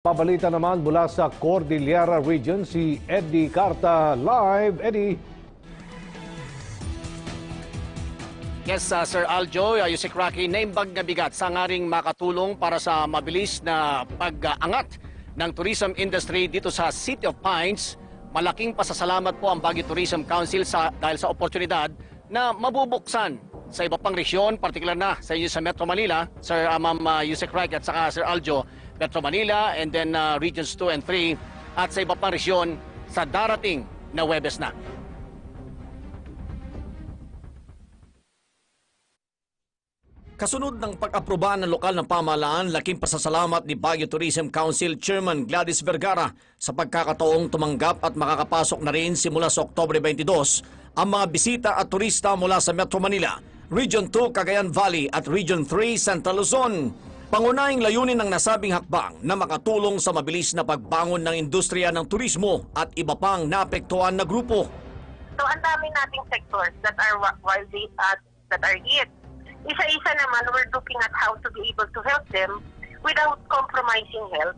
Pabalita naman mula sa Cordillera Region si Eddie Carta. Live, Eddie. Yes, Sir Aljo, Yusek Rocky, naimbag na bigat sa ngaring makatulong para sa mabilis na pag-angat ng tourism industry dito sa City of Pines. Malaking pasasalamat po ang Baguio Tourism Council dahil sa oportunidad na mabubuksan sa iba pang resyon, partikular na sa inyo sa Metro Manila, Sir Ma'am Yusek Rocky at saka Sir Aljo, Metro Manila, and then Regions 2 and 3, at sa iba pang resyon sa darating na Huwebes na. Kasunod ng pag-aproba ng lokal ng pamahalaan, laking pasasalamat ni Baguio Tourism Council Chairman Gladys Vergara sa pagkakataong tumanggap at makakapasok na rin simula sa Oktubre 22 ang mga bisita at turista mula sa Metro Manila, Region 2 Cagayan Valley at Region 3 Central Luzon. Pangunahing layunin ng nasabing hakbang na makatulong sa mabilis na pagbangon ng industriya ng turismo at iba pang naapektuhan na grupo. So ang dami nating sectors that are that are hit. Isa-isa naman, we're looking at how to be able to help them without compromising health.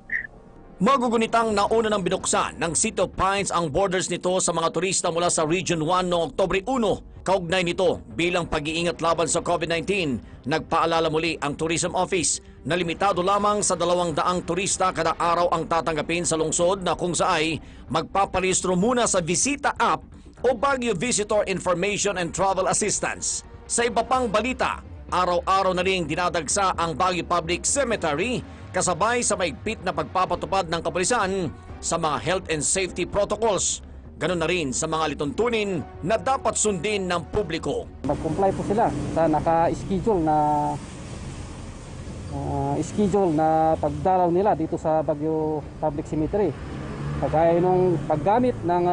Magugunitang nauna ng binuksan ng City of Pines ang borders nito sa mga turista mula sa Region 1 noong Oktubre 1. Kaugnay nito, bilang pag-iingat laban sa COVID-19, nagpaalala muli ang Tourism Office na limitado lamang sa 200 turista kada araw ang tatanggapin sa lungsod na kung saay magpaparehistro muna sa Visita App o Baguio Visitor Information and Travel Assistance. Sa iba pang balita, araw-araw na rin dinadagsa ang Baguio Public Cemetery kasabay sa maigpit na pagpapatupad ng kapulisan sa mga health and safety protocols. Ganon na rin sa mga lituntunin na dapat sundin ng publiko. Mag-comply po sila sa naka-schedule na pagdalaw nila dito sa Baguio Public Cemetery. Kagaya nung paggamit ng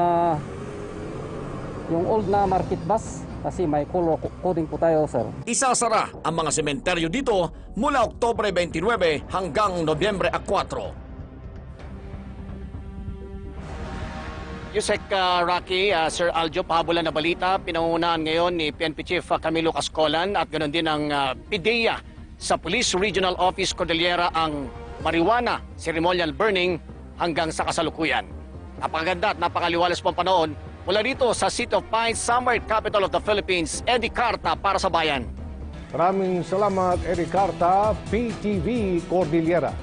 yung old na market bus. Kasi may coding po tayo, sir. Isasara ang mga sementeryo dito mula Oktubre 29 hanggang Nobyembre 4. Yusek Rocky, Sir Aljo, pahabulan na balita. Pinangungunahan ngayon ni PNP Chief Camilo Cascolan at ganoon din ang PIDEA sa Police Regional Office Cordillera ang marijuana ceremonial burning hanggang sa kasalukuyan. Napakaganda at napakaliwalas po ang panahon. Mula dito sa City of Pines, Summer Capital of the Philippines, Eddie Carta para sa Bayan. Maraming salamat, Eddie Carta, PTV Cordillera.